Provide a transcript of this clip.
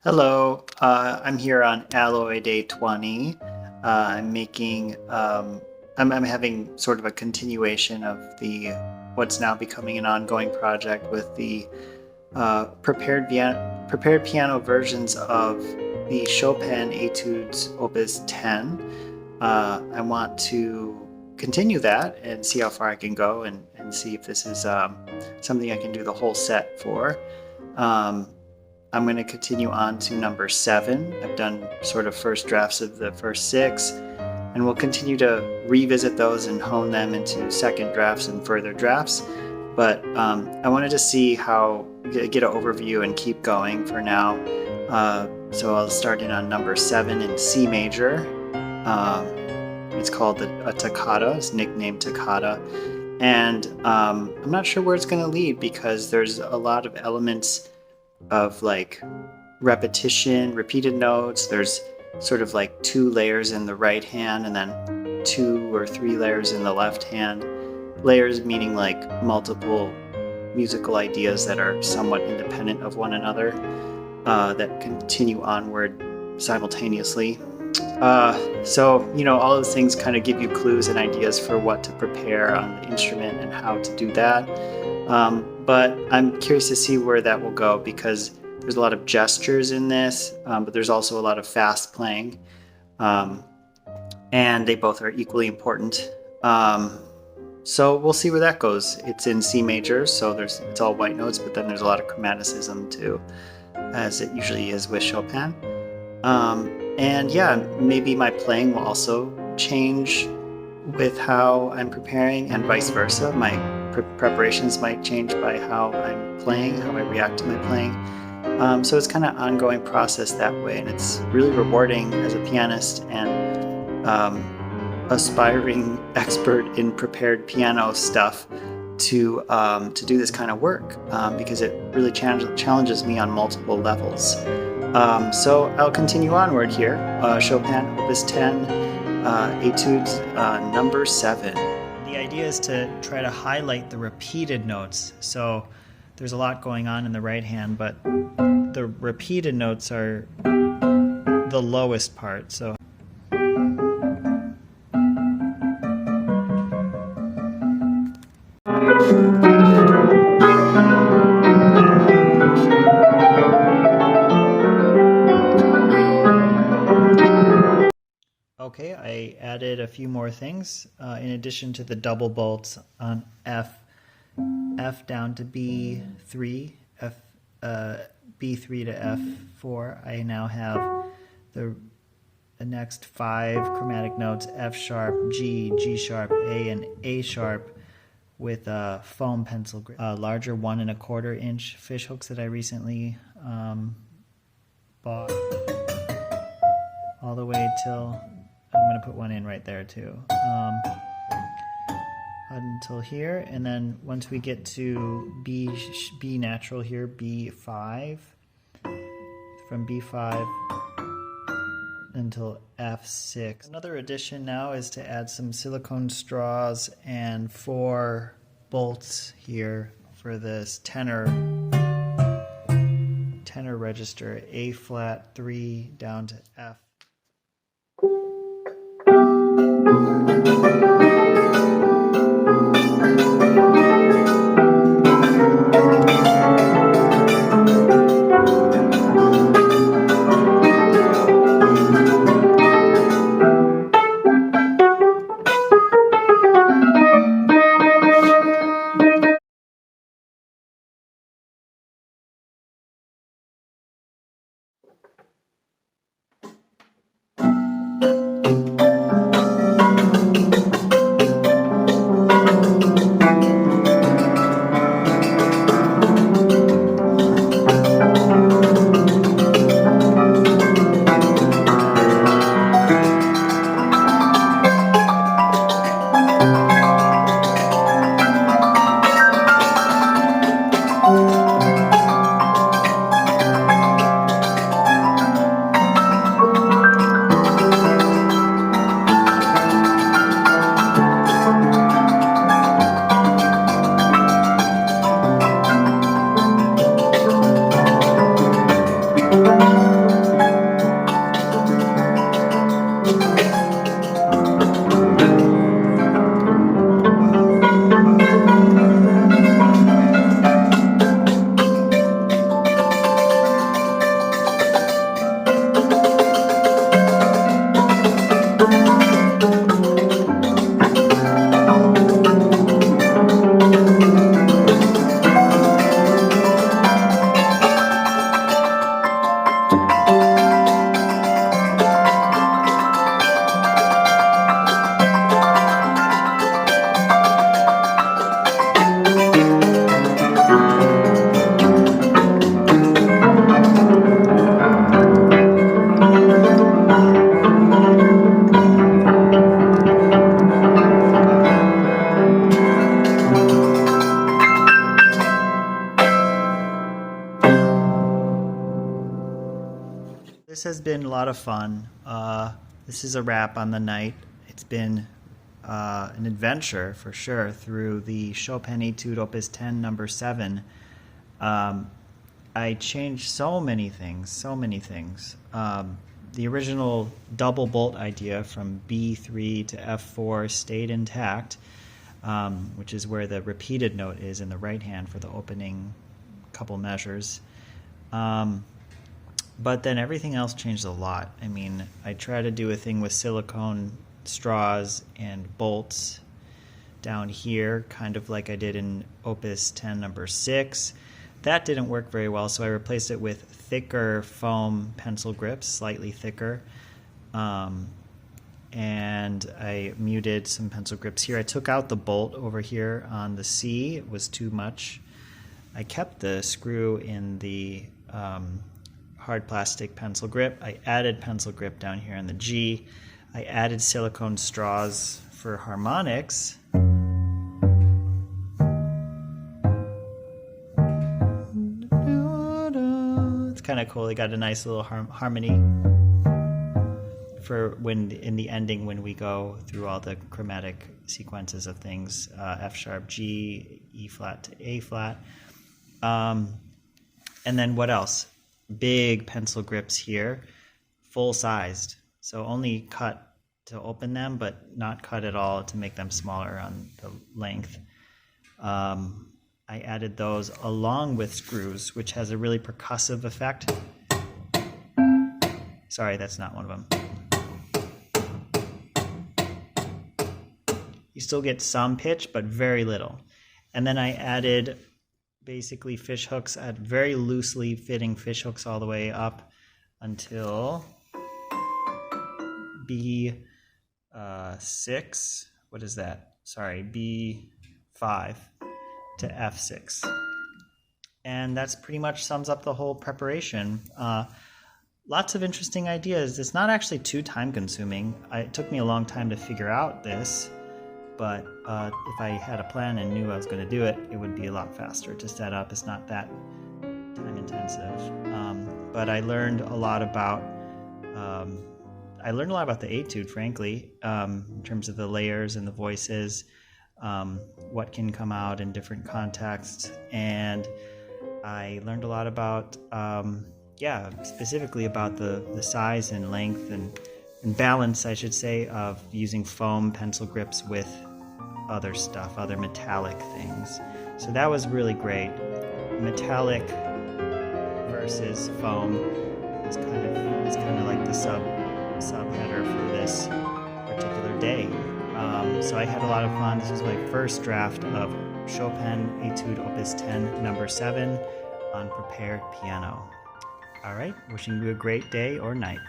Hello, I'm here on Alloy Day 20. I'm making, I'm having sort of a continuation of the what's now becoming an ongoing project with the prepared piano versions of the Chopin Etudes Opus 10. I want to continue that and see how far I can go and see if this is something I can do the whole set for. Um, I'm going to continue on to number 7. I've done sort of first drafts of the first 6, and we'll continue to revisit those and hone them into second drafts and further drafts. But I wanted to see how, get an overview and keep going for now. So I'll start in on number 7 in C major. It's called a Toccata. It's nicknamed Toccata. And I'm not sure where it's going to lead because there's a lot of elements of like repetition, repeated notes. There's sort of like 2 layers in the right hand and then 2 or 3 layers in the left hand. Layers meaning like multiple musical ideas that are somewhat independent of one another, that continue onward simultaneously. So, all of those things kind of give you clues and ideas for what to prepare on the instrument and how to do that. But I'm curious to see where that will go because there's a lot of gestures in this, but there's also a lot of fast playing, and they both are equally important. So we'll see where that goes. It's in C major, so it's all white notes, but then there's a lot of chromaticism too, as it usually is with Chopin. And yeah, maybe my playing will also change with how I'm preparing and vice versa. My preparations might change by how I'm playing, how I react to my playing. So it's kind of an ongoing process that way, and it's really rewarding as a pianist and aspiring expert in prepared piano stuff to do this kind of work because it really challenges me on multiple levels. So I'll continue onward here. Chopin Opus 10, Etudes number 7. The idea is to try to highlight the repeated notes. So there's a lot going on in the right hand, but the repeated notes are the lowest part. So okay, I added a few more things in addition to the double bolts on F down to B3, B3 to F4. I now have the next 5 chromatic notes: F sharp, G, G sharp, A, and A sharp with foam pencil grip. Larger 1 1/4 inch fish hooks that I recently bought, all the way till I'm going to put one in right there too. Until here, and then once we get to B natural here, B5, from B5 until F6. Another addition now is to add some silicone straws and 4 bolts here for this tenor register, A flat 3 down to F. has been a lot of fun. This is a wrap on the night. It's been an adventure for sure through the Chopin Etude Opus 10 number 7. I changed so many things. The original double bolt idea from B3 to F4 stayed intact, which is where the repeated note is in the right hand for the opening couple measures. But then everything else changed a lot. I mean, I tried to do a thing with silicone straws and bolts down here, kind of like I did in Opus 10 number 6. That didn't work very well, so I replaced it with thicker foam pencil grips, slightly thicker. And I muted some pencil grips here. I took out the bolt over here on the C. It was too much. I kept the screw in the hard plastic pencil grip. I added pencil grip down here on the G. I added silicone straws for harmonics. It's kind of cool. They got a nice little harmony for when in the ending when we go through all the chromatic sequences of things, F sharp, G, E flat to A flat. And then what else? Big pencil grips here, full-sized. So only cut to open them, but not cut at all to make them smaller on the length. I added those along with screws, which has a really percussive effect. Sorry, that's not one of them. You still get some pitch, but very little. And then I added basically fish hooks, at very loosely fitting fish hooks all the way up until B6. What is that? Sorry, B5 to F6. And that's pretty much sums up the whole preparation. Lots of interesting ideas. It's not actually too time consuming. It took me a long time to figure out this, but if I had a plan and knew I was going to do it, it would be a lot faster to set up. It's not that time intensive. But I learned a lot about the etude, frankly, in terms of the layers and the voices, what can come out in different contexts, and I learned a lot about, specifically about the size and length and balance, I should say, of using foam pencil grips with other stuff, other metallic things. So that was really great. Metallic versus foam is kind of like the subheader for this particular day. So I had a lot of fun. This was my first draft of Chopin Etude Opus 10 number 7 on prepared piano. All right, wishing you a great day or night.